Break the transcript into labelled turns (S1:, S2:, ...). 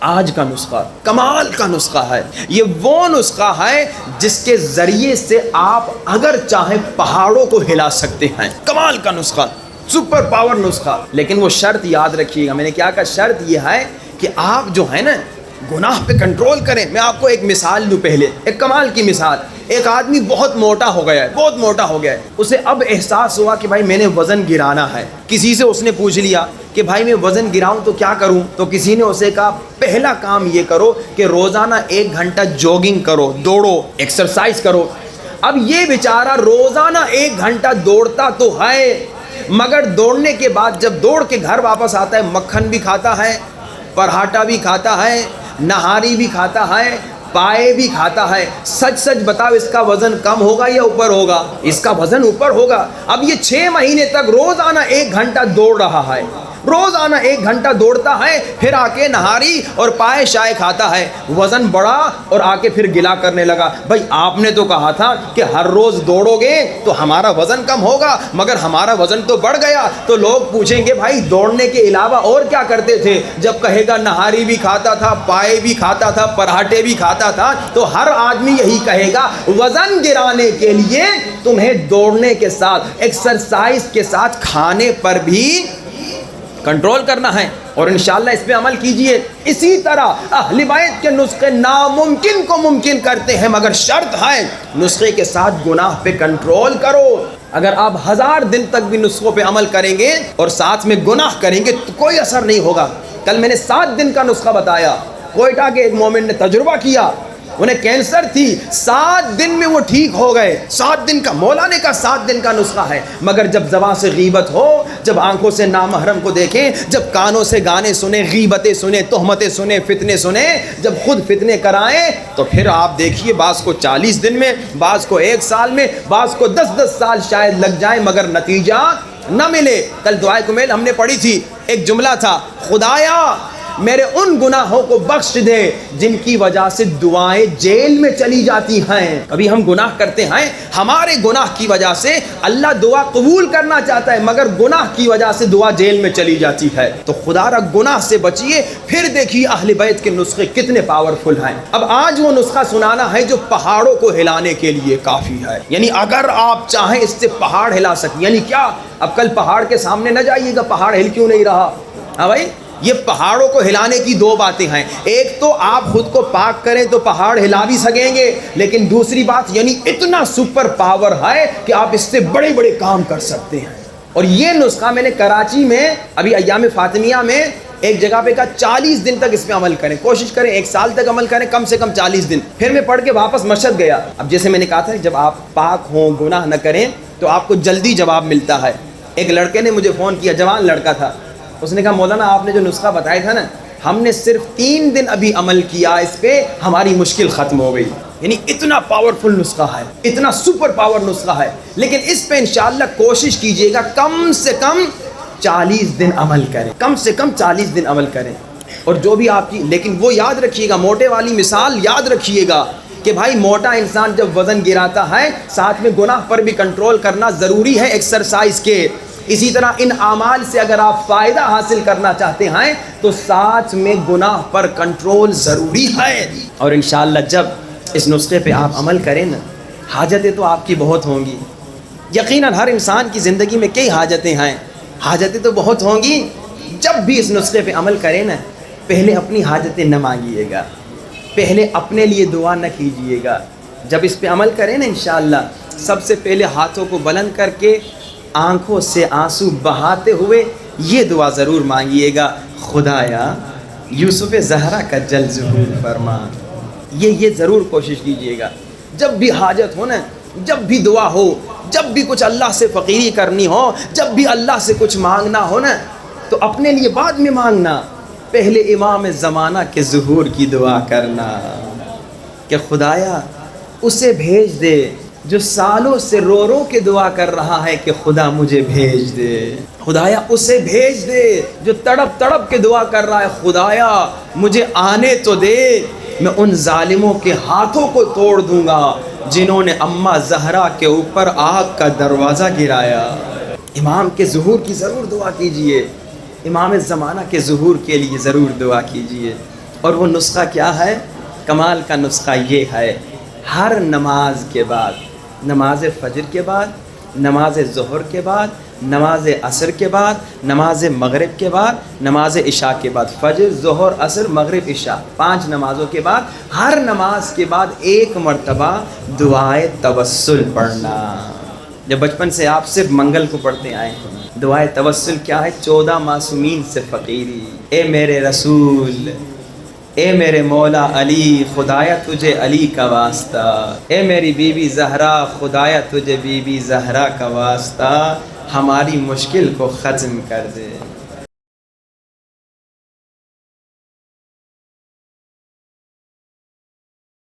S1: آج کا نسخہ کمال کا نسخہ ہے. یہ وہ نسخہ ہے جس کے ذریعے سے آپ اگر چاہیں پہاڑوں کو ہلا سکتے ہیں. کمال کا نسخہ، سپر پاور نسخہ. لیکن وہ شرط یاد رکھیے گا، میں نے کیا کہا، شرط یہ ہے کہ آپ جو ہے نا گناہ پہ کنٹرول کریں. میں آپ کو ایک مثال دوں، پہلے ایک کمال کی مثال. ایک آدمی بہت موٹا ہو گیا ہے، بہت موٹا ہو گیا ہے. اسے اب احساس ہوا کہ بھائی میں نے وزن گرانا ہے. کسی سے اس نے پوچھ لیا کہ بھائی میں وزن گراؤں تو کیا کروں؟ تو کسی نے اسے کہا پہلا کام یہ کرو کہ روزانہ 1 گھنٹہ جوگنگ کرو، دوڑو، ایکسرسائز کرو. اب یہ بیچارہ روزانہ 1 گھنٹہ دوڑتا تو ہے، مگر دوڑنے کے بعد جب دوڑ کے گھر واپس آتا ہے مکھن بھی کھاتا ہے، پراٹھا بھی کھاتا ہے، نہاری بھی کھاتا ہے، پائے بھی کھاتا ہے. سچ سچ بتاؤ اس کا وزن کم ہوگا یا اوپر ہوگا؟ اس کا وزن اوپر ہوگا. اب یہ 6 مہینے تک روزانہ 1 گھنٹہ دوڑ رہا ہے، روزانہ 1 گھنٹہ دوڑتا ہے، پھر آ کے نہاری اور پائے شائے کھاتا ہے. وزن بڑھا اور آ کے پھر گلا کرنے لگا، بھائی آپ نے تو کہا تھا کہ ہر روز دوڑو گے تو ہمارا وزن کم ہوگا، مگر ہمارا وزن تو بڑھ گیا. تو لوگ پوچھیں گے بھائی دوڑنے کے علاوہ اور کیا کرتے تھے؟ جب کہے گا نہاری بھی کھاتا تھا، پائے بھی کھاتا تھا، پراٹھے بھی کھاتا تھا، تو ہر آدمی یہی کہے گا وزن گرانے کے لیے تمہیں دوڑنے کے ساتھ، ایکسرسائز کے ساتھ کھانے پر بھی کنٹرول کرنا ہے. اور انشاءاللہ اس پہ عمل کیجئے. اسی طرح اہل بیت کے نسخے ناممکن کو ممکن کرتے ہیں، مگر شرط ہے نسخے کے ساتھ گناہ پہ کنٹرول کرو. اگر آپ 1000 دن تک بھی نسخوں پہ عمل کریں گے اور ساتھ میں گناہ کریں گے تو کوئی اثر نہیں ہوگا. کل میں نے 7 دن کا نسخہ بتایا. کوئٹہ کے ایک مومن نے تجربہ کیا، انہیں کینسر تھی، 7 دن میں وہ ٹھیک ہو گئے. 7 دن کا، مولا نے کہا 7 دن کا نسخہ ہے. مگر جب زبان سے غیبت ہو، جب آنکھوں سے نامحرم کو دیکھیں، جب کانوں سے گانے سنیں، غیبتیں سنیں، تہمتیں سنیں، فتنے سنیں، جب خود فتنے کرائیں، تو پھر آپ دیکھیے بعض کو 40 دن میں، بعض کو 1 سال میں، بعض کو 10 سال شاید لگ جائیں، مگر نتیجہ نہ ملے. کل دعائے کمیل ہم نے پڑھی تھی، ایک جملہ تھا، خدایا میرے ان گناہوں کو بخش دے جن کی وجہ سے دعائیں جیل میں چلی جاتی ہیں. کبھی ہم گناہ کرتے ہیں، ہمارے گناہ کی وجہ سے اللہ دعا قبول کرنا چاہتا ہے، مگر گناہ کی وجہ سے دعا جیل میں چلی جاتی ہے. تو خدا را گناہ سے بچیے. پھر دیکھیے اہل بیت کے نسخے کتنے پاورفل ہیں. اب آج وہ نسخہ سنانا ہے جو پہاڑوں کو ہلانے کے لیے کافی ہے. یعنی اگر آپ چاہیں اس سے پہاڑ ہلا سکیں. یعنی کیا؟ اب کل پہاڑ کے سامنے نہ جائیے گا پہاڑ ہل کیوں نہیں رہا. ہاں بھائی، یہ پہاڑوں کو ہلانے کی 2 باتیں ہیں. ایک تو آپ خود کو پاک کریں تو پہاڑ ہلا بھی سکیں گے، لیکن دوسری بات یعنی اتنا سپر پاور ہے کہ آپ اس سے بڑے بڑے کام کر سکتے ہیں. اور یہ نسخہ میں نے کراچی میں ابھی ایام فاطمیہ میں ایک جگہ پہ کہا 40 دن تک اس پہ عمل کریں، کوشش کریں 1 سال تک عمل کریں، کم سے کم 40 دن. پھر میں پڑھ کے واپس مشہد گیا. اب جیسے میں نے کہا تھا جب آپ پاک ہوں، گناہ نہ کریں، تو آپ کو جلدی جواب ملتا ہے. ایک لڑکے نے مجھے فون کیا، جوان لڑکا تھا. اس نے کہا مولانا آپ نے جو نسخہ بتایا تھا نا، ہم نے صرف 3 دن ابھی عمل کیا اس پہ، ہماری مشکل ختم ہو گئی. یعنی اتنا پاورفل نسخہ ہے، اتنا سپر پاور نسخہ ہے. لیکن اس پہ انشاءاللہ کوشش کیجئے گا کم سے کم 40 دن عمل کریں، کم سے کم 40 دن عمل کریں. اور جو بھی آپ کی، لیکن وہ یاد رکھیے گا، موٹے والی مثال یاد رکھیے گا کہ بھائی موٹا انسان جب وزن گراتا ہے ساتھ میں گناہ پر بھی کنٹرول کرنا ضروری ہے ایکسرسائز کے. اسی طرح ان اعمال سے اگر آپ فائدہ حاصل کرنا چاہتے ہیں تو ساتھ میں گناہ پر کنٹرول ضروری ہے. اور انشاءاللہ جب اس نسخے پہ آپ عمل کریں نا، حاجتیں تو آپ کی بہت ہوں گی. یقیناً ہر انسان کی زندگی میں کئی حاجتیں ہیں، حاجتیں تو بہت ہوں گی. جب بھی اس نسخے پہ عمل کریں نا، پہلے اپنی حاجتیں نہ مانگیے گا، پہلے اپنے لیے دعا نہ کیجیے گا. جب اس پہ عمل کریں نا انشاءاللہ، سب سے پہلے ہاتھوں کو بلند کر کے آنکھوں سے آنسو بہاتے ہوئے یہ دعا ضرور مانگیے گا، خدایا یوسف زہرا کا جل ظہور فرما. یہ ضرور کوشش کیجیے گا. جب بھی حاجت ہو نا، جب بھی دعا ہو، جب بھی کچھ اللہ سے فقیری کرنی ہو، جب بھی اللہ سے کچھ مانگنا ہو نا، تو اپنے لیے بعد میں مانگنا، پہلے امام زمانہ کے ظہور کی دعا کرنا کہ خدایا اسے بھیج دے جو سالوں سے رو رو کے دعا کر رہا ہے کہ خدا مجھے بھیج دے. خدایا اسے بھیج دے جو تڑپ تڑپ کے دعا کر رہا ہے، خدایا مجھے آنے تو دے، میں ان ظالموں کے ہاتھوں کو توڑ دوں گا جنہوں نے اماں زہرا کے اوپر آگ کا دروازہ گرایا. امام کے ظہور کی ضرور دعا کیجئے، امام زمانہ کے ظہور کے لیے ضرور دعا کیجئے. اور وہ نسخہ کیا ہے؟ کمال کا نسخہ یہ ہے، ہر نماز کے بعد، نماز فجر کے بعد، نماز ظہر کے بعد، نماز عصر کے بعد، نماز مغرب کے بعد، نماز عشاء کے بعد، فجر ظہر عصر مغرب عشاء 5 نمازوں کے بعد ہر نماز کے بعد ایک مرتبہ دعائے توسل پڑھنا۔ جب بچپن سے آپ صرف منگل کو پڑھتے آئے ہیں، دعائے توسل کیا ہے؟ 14 معصومین سے فقیری، اے میرے رسول، اے میرے مولا علی، خدایا تجھے علی کا واسطہ، اے میری بی بی زہرا، خدایا تجھے بی بی زہرا کا واسطہ، ہماری مشکل کو ختم کر دے۔